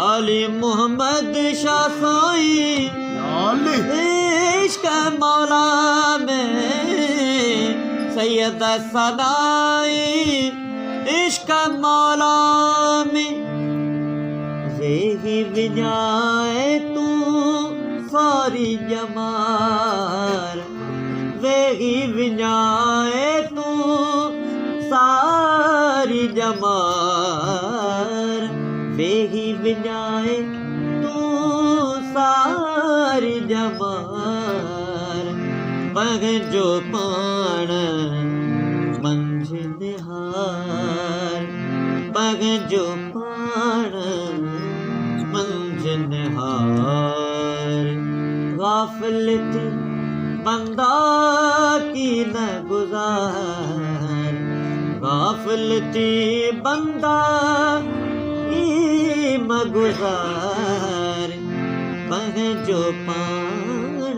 अली मोहम्मद शाह सोई इश्क मौला में सैयद सदाई इश्क मौला में वेही विजाए तू सारी जमार वेही विजाए तू सारी जमार वेही विजाए तू सारी जमार पग जो पाण मंझ निहार पग जो पाण मंझ निहार गाफिल थी बंदा की न गुजार गाफिल थी बंदा की मगुजार पग जो पाण